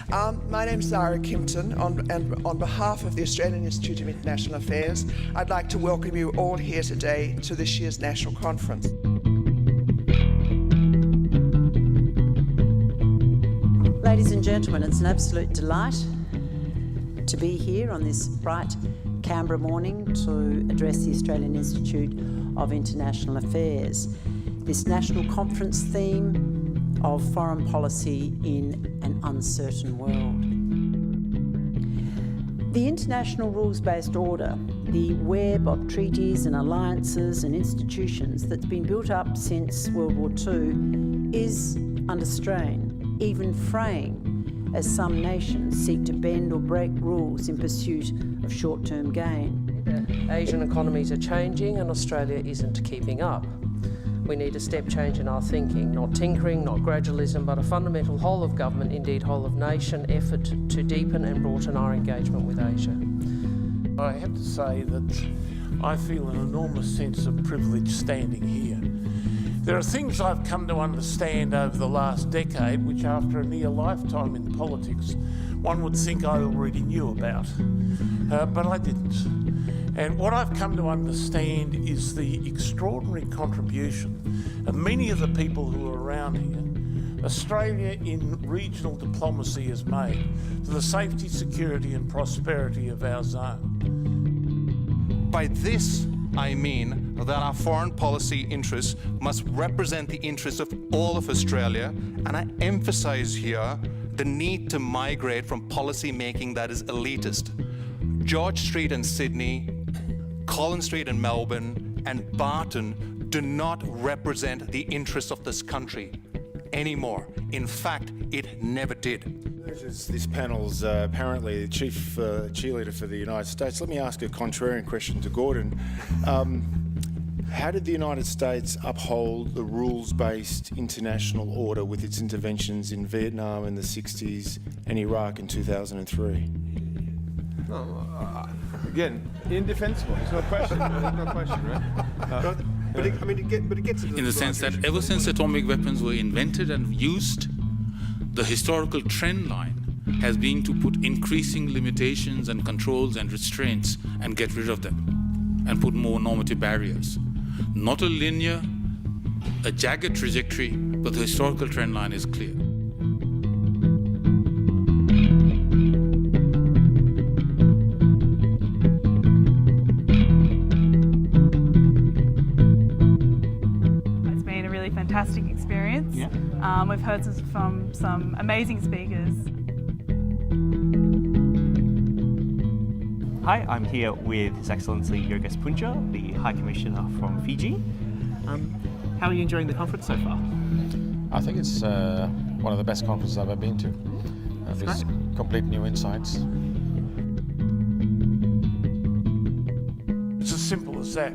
My name's Zara Kimpton, and on behalf of the Australian Institute of International Affairs, I'd like to welcome you all here today to this year's National Conference. Ladies and gentlemen, it's an absolute delight to be here on this bright Canberra morning to address the Australian Institute of International Affairs. This National Conference theme of foreign policy in an uncertain world. The international rules-based order, the web of treaties and alliances and institutions that's been built up since World War II is under strain, even fraying as some nations seek to bend or break rules in pursuit of short-term gain. Asian economies are changing and Australia isn't keeping up. We need a step change in our thinking, not tinkering, not gradualism, but a fundamental whole of government, indeed whole of nation effort to deepen and broaden our engagement with Asia. I have to say that I feel an enormous sense of privilege standing here. There are things I've come to understand over the last decade which after a near lifetime in politics one would think I already knew about, but I didn't. And what I've come to understand is the extraordinary contribution of many of the people who are around here Australia in regional diplomacy has made to the safety, security and prosperity of our zone. By this, I mean that our foreign policy interests must represent the interests of all of Australia, and I emphasize here the need to migrate from policy making that is elitist. George Street in Sydney, Collins Street in Melbourne, and Barton do not represent the interests of this country anymore. In fact, it never did. This panel's apparently the chief cheerleader for the United States. Let me ask a contrarian question to Gordon. How did the United States uphold the rules-based international order with its interventions in Vietnam in the 60s and Iraq in 2003? Again, indefensible. It's no question. No question, right? But it gets into in the sense that ever since atomic weapons were invented and used, the historical trend line has been to put increasing limitations and controls and restraints and get rid of them and put more normative barriers. Not a linear, a jagged trajectory, but the historical trend line is clear. Fantastic experience. Yeah. We've heard from some amazing speakers. Hi, I'm here with His Excellency Yogesh Punja, the High Commissioner from Fiji. How are you enjoying the conference so far? I think it's one of the best conferences I've ever been to. There's complete new insights. It's as simple as that.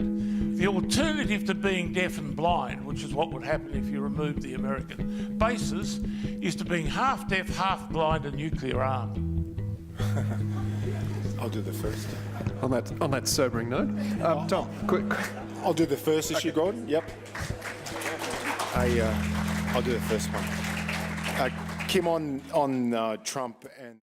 The alternative to being deaf and blind, which is what would happen if you removed the American bases, is to being half deaf, half blind and nuclear armed. I'll do the first. On that sobering note, Tom, quick. I'll do the first issue, Gordon. Yep. I'll do the first one. Kim, on Trump and